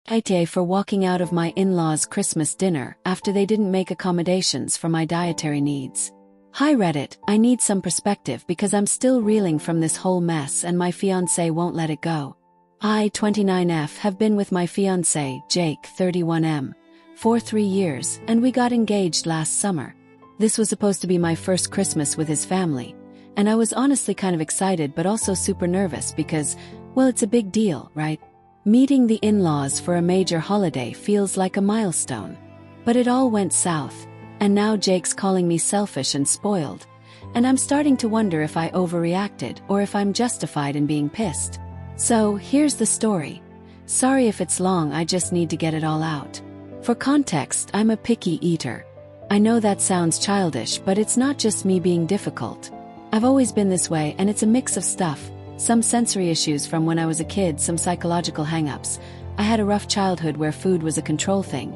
aita for walking out of my in-laws' Christmas dinner after they didn't make accommodations for my dietary needs. Hi Reddit, I need some perspective because I'm still reeling from this whole mess and my fiancé won't let it go. I, 29F, have been with my fiancé, Jake, 31M, for 3 years, and we got engaged last summer. This was supposed to be my first Christmas with his family, and I was honestly kind of excited but also super nervous because, well, it's a big deal, right? Meeting the in-laws for a major holiday feels like a milestone. But it all went south, and now Jake's calling me selfish and spoiled, and I'm starting to wonder if I overreacted or if I'm justified in being pissed. So, here's the story. Sorry if it's long, I just need to get it all out. For context, I'm a picky eater. I know that sounds childish, but it's not just me being difficult. I've always been this way, and it's a mix of stuff. Some sensory issues from when I was a kid, some psychological hang-ups. I had a rough childhood where food was a control thing.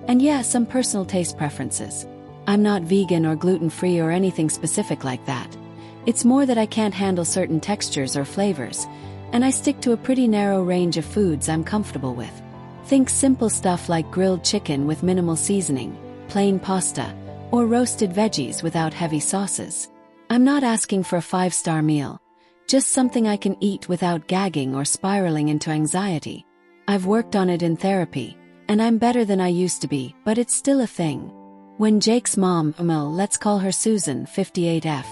And yeah, some personal taste preferences. I'm not vegan or gluten-free or anything specific like that. It's more that I can't handle certain textures or flavors, and I stick to a pretty narrow range of foods I'm comfortable with. Think simple stuff like grilled chicken with minimal seasoning, plain pasta, or roasted veggies without heavy sauces. I'm not asking for a 5-star meal. Just something I can eat without gagging or spiraling into anxiety. I've worked on it in therapy, and I'm better than I used to be, but it's still a thing. When Jake's mom, let's call her Susan, 58F,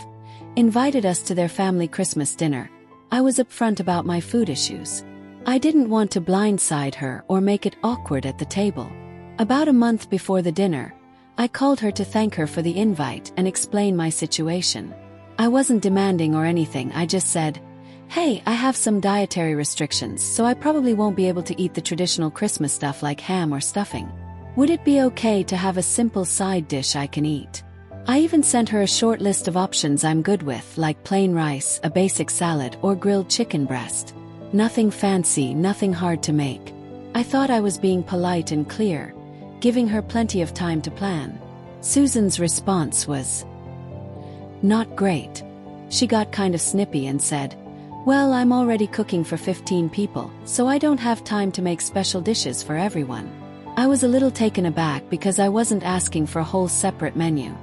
invited us to their family Christmas dinner, I was upfront about my food issues. I didn't want to blindside her or make it awkward at the table. About a month before the dinner, I called her to thank her for the invite and explain my situation. I wasn't demanding or anything, I just said, hey, I have some dietary restrictions, so I probably won't be able to eat the traditional Christmas stuff like ham or stuffing. Would it be okay to have a simple side dish I can eat? I even sent her a short list of options I'm good with, like plain rice, a basic salad, or grilled chicken breast. Nothing fancy, nothing hard to make. I thought I was being polite and clear, giving her plenty of time to plan. Susan's response was not great. She got kind of snippy and said, well, I'm already cooking for 15 people, so I don't have time to make special dishes for everyone. I was a little taken aback because I wasn't asking for a whole separate menu.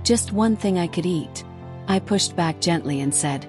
Just one thing I could eat. I pushed back gently and said,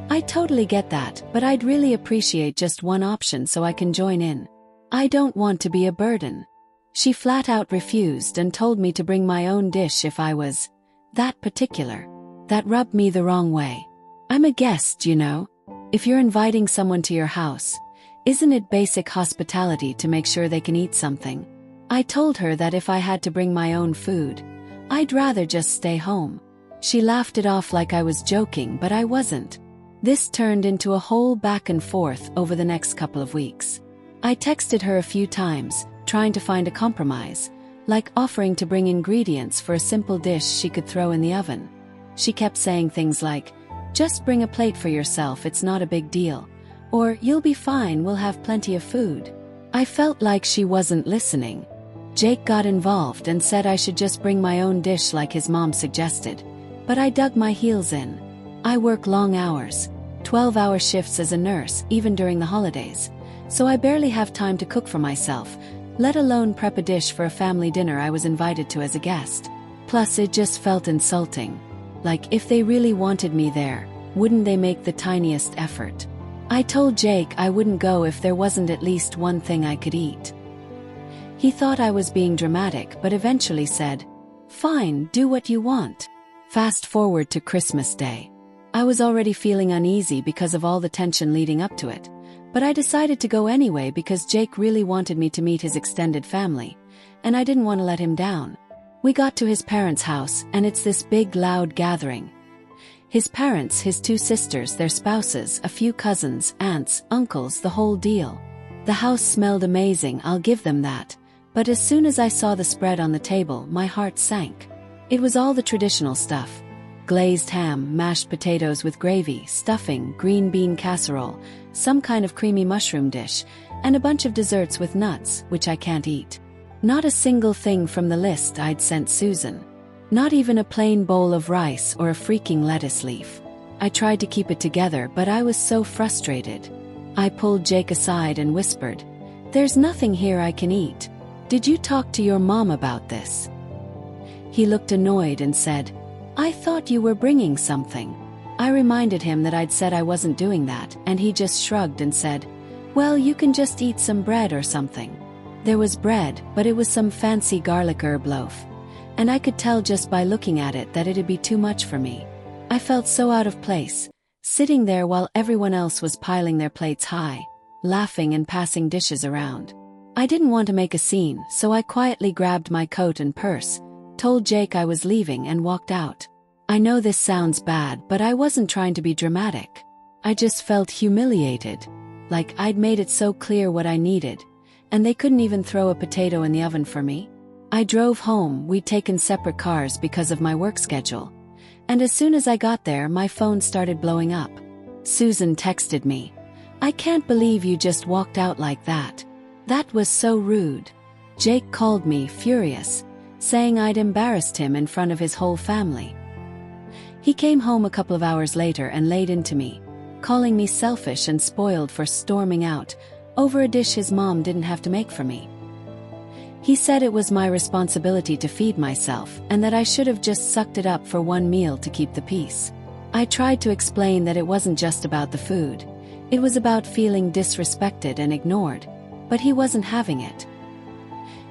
I totally get that, but I'd really appreciate just one option so I can join in. I don't want to be a burden. She flat out refused and told me to bring my own dish if I was that particular. That rubbed me the wrong way. I'm a guest, you know. If you're inviting someone to your house, isn't it basic hospitality to make sure they can eat something? I told her that if I had to bring my own food, I'd rather just stay home. She laughed it off like I was joking, but I wasn't. This turned into a whole back and forth over the next couple of weeks. I texted her a few times, trying to find a compromise, like offering to bring ingredients for a simple dish she could throw in the oven. She kept saying things like, just bring a plate for yourself, it's not a big deal. Or, you'll be fine, we'll have plenty of food. I felt like she wasn't listening. Jake got involved and said I should just bring my own dish like his mom suggested. But I dug my heels in. I work long hours, 12-hour shifts as a nurse, even during the holidays. So I barely have time to cook for myself, let alone prep a dish for a family dinner I was invited to as a guest. Plus, it just felt insulting. Like, if they really wanted me there, wouldn't they make the tiniest effort? I told Jake I wouldn't go if there wasn't at least one thing I could eat. He thought I was being dramatic, but eventually said, fine, do what you want. Fast forward to Christmas Day. I was already feeling uneasy because of all the tension leading up to it, but I decided to go anyway because Jake really wanted me to meet his extended family, and I didn't want to let him down. We got to his parents' house, and it's this big, loud gathering. His parents, his 2 sisters, their spouses, a few cousins, aunts, uncles, the whole deal. The house smelled amazing, I'll give them that. But as soon as I saw the spread on the table, my heart sank. It was all the traditional stuff. Glazed ham, mashed potatoes with gravy, stuffing, green bean casserole, some kind of creamy mushroom dish, and a bunch of desserts with nuts, which I can't eat. Not a single thing from the list I'd sent Susan. Not even a plain bowl of rice or a freaking lettuce leaf. I tried to keep it together, but I was so frustrated. I pulled Jake aside and whispered, "There's nothing here I can eat. Did you talk to your mom about this?" He looked annoyed and said, "I thought you were bringing something." I reminded him that I'd said I wasn't doing that, and he just shrugged and said, "Well, you can just eat some bread or something." There was bread, but it was some fancy garlic herb loaf, and I could tell just by looking at it that it'd be too much for me. I felt so out of place, sitting there while everyone else was piling their plates high, laughing and passing dishes around. I didn't want to make a scene, so I quietly grabbed my coat and purse, told Jake I was leaving and walked out. I know this sounds bad, but I wasn't trying to be dramatic. I just felt humiliated, like I'd made it so clear what I needed, and they couldn't even throw a potato in the oven for me. I drove home. We'd taken separate cars because of my work schedule, and as soon as I got there, my phone started blowing up. Susan texted me, "I can't believe you just walked out like that. That was so rude." Jake called me, furious, saying I'd embarrassed him in front of his whole family. He came home a couple of hours later and laid into me, calling me selfish and spoiled for storming out over a dish his mom didn't have to make for me. He said it was my responsibility to feed myself and that I should have just sucked it up for one meal to keep the peace. I tried to explain that it wasn't just about the food. It was about feeling disrespected and ignored, but he wasn't having it.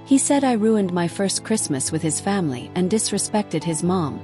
He said I ruined my first Christmas with his family and disrespected his mom,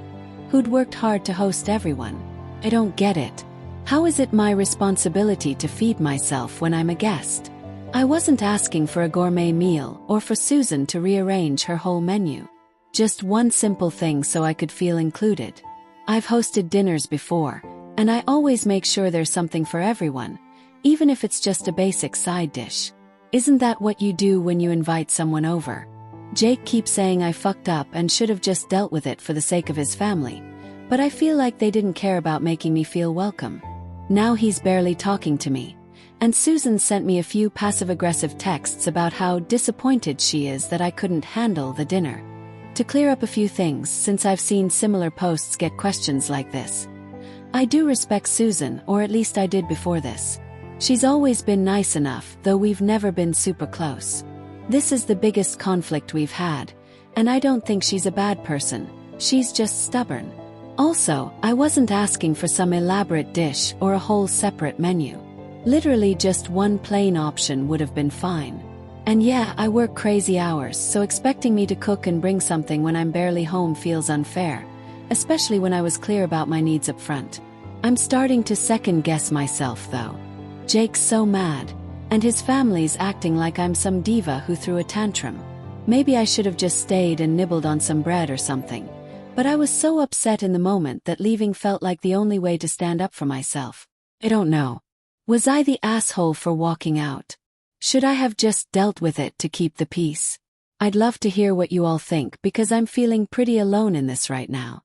who'd worked hard to host everyone. I don't get it. How is it my responsibility to feed myself when I'm a guest? I wasn't asking for a gourmet meal or for Susan to rearrange her whole menu. Just one simple thing so I could feel included. I've hosted dinners before, and I always make sure there's something for everyone, even if it's just a basic side dish. Isn't that what you do when you invite someone over? Jake keeps saying I fucked up and should have just dealt with it for the sake of his family, but I feel like they didn't care about making me feel welcome. Now he's barely talking to me, and Susan sent me a few passive-aggressive texts about how disappointed she is that I couldn't handle the dinner. To clear up a few things, since I've seen similar posts get questions like this. I do respect Susan, or at least I did before this. She's always been nice enough, though we've never been super close. This is the biggest conflict we've had, and I don't think she's a bad person. She's just stubborn. Also, I wasn't asking for some elaborate dish or a whole separate menu. Literally just one plain option would have been fine. And yeah, I work crazy hours, so expecting me to cook and bring something when I'm barely home feels unfair, especially when I was clear about my needs up front. I'm starting to second-guess myself, though. Jake's so mad, and his family's acting like I'm some diva who threw a tantrum. Maybe I should have just stayed and nibbled on some bread or something, but I was so upset in the moment that leaving felt like the only way to stand up for myself. I don't know. Was I the asshole for walking out? Should I have just dealt with it to keep the peace? I'd love to hear what you all think because I'm feeling pretty alone in this right now.